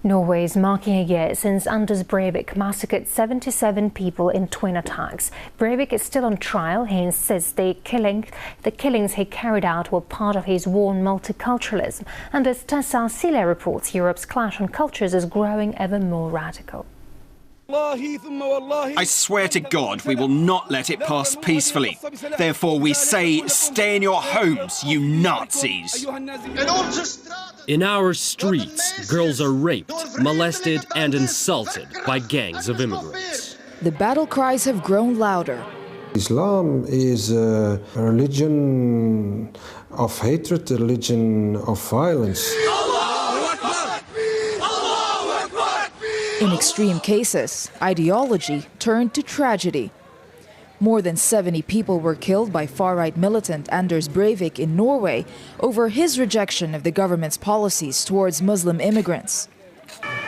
Norway is marking a year since Anders Breivik massacred 77 people in twin attacks. Breivik is still on trial. He insists the killings he carried out were part of his war on multiculturalism. And as Tessa Sile reports, Europe's clash on cultures is growing ever more radical. I swear to God, we will not let it pass peacefully. Therefore, we say, stay in your homes, you Nazis. In our streets, girls are raped, molested and insulted by gangs of immigrants. The battle cries have grown louder. Islam is a religion of hatred, a religion of violence. In extreme cases, ideology turned to tragedy. More than 70 people were killed by far-right militant Anders Breivik in Norway over his rejection of the government's policies towards Muslim immigrants.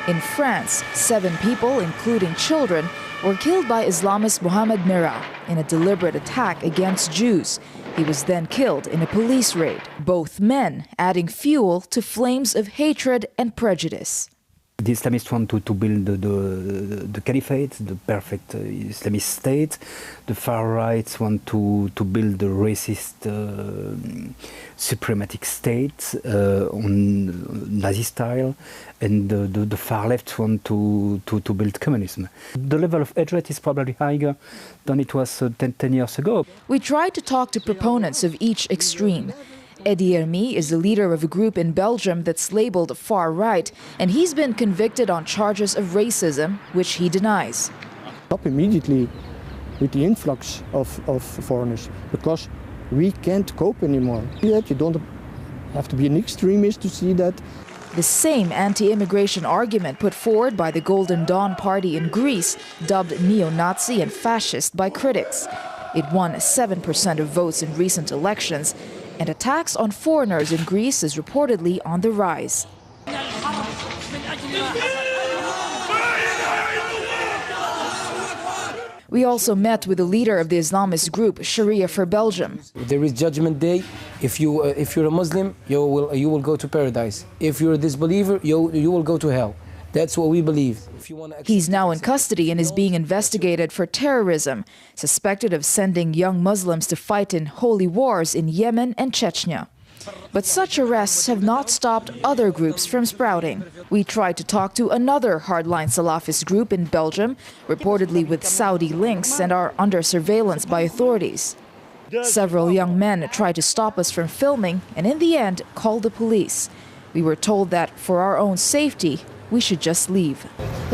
In France, 7 people, including children, were killed by Islamist Mohammed Merah in a deliberate attack against Jews. He was then killed in a police raid, both men adding fuel to flames of hatred and prejudice. The Islamists want to build the caliphate, the perfect Islamist state. The far rights want to build the racist suprematic state on Nazi style, and the far left want to build communism. The level of hatred is probably higher than it was 10 years ago. We tried to talk to proponents of each extreme. Eddy Hermy is the leader of a group in Belgium that's labeled far-right, and he's been convicted on charges of racism, which he denies. Stop immediately with the influx of foreigners, because we can't cope anymore. You don't have to be an extremist to see that. The same anti-immigration argument put forward by the Golden Dawn party in Greece, dubbed neo-Nazi and fascist by critics. It won 7% of votes in recent elections, and attacks on foreigners in Greece is reportedly on the rise. We also met with the leader of the Islamist group Sharia for Belgium. There is Judgment Day. If you're a Muslim, you will go to paradise. If you're a disbeliever, you will go to hell. That's what we believe. He's now in custody and is being investigated for terrorism, suspected of sending young Muslims to fight in holy wars in Yemen and Chechnya. But such arrests have not stopped other groups from sprouting. We tried to talk to another hardline Salafist group in Belgium, reportedly with Saudi links, and are under surveillance by authorities. Several young men tried to stop us from filming and in the end called the police. We were told that for our own safety, we should just leave.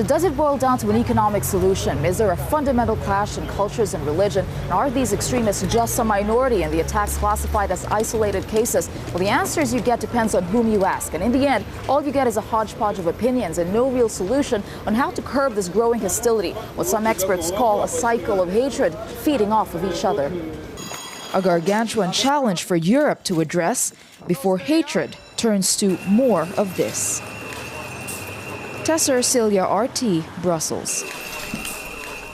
Does it boil down to an economic solution? Is there a fundamental clash in cultures and religion? And are these extremists just a minority and the attacks classified as isolated cases? Well, the answers you get depends on whom you ask. And in the end, all you get is a hodgepodge of opinions and no real solution on how to curb this growing hostility, what some experts call a cycle of hatred feeding off of each other. A gargantuan challenge for Europe to address before hatred turns to more of this. Tessa Celia, RT, Brussels.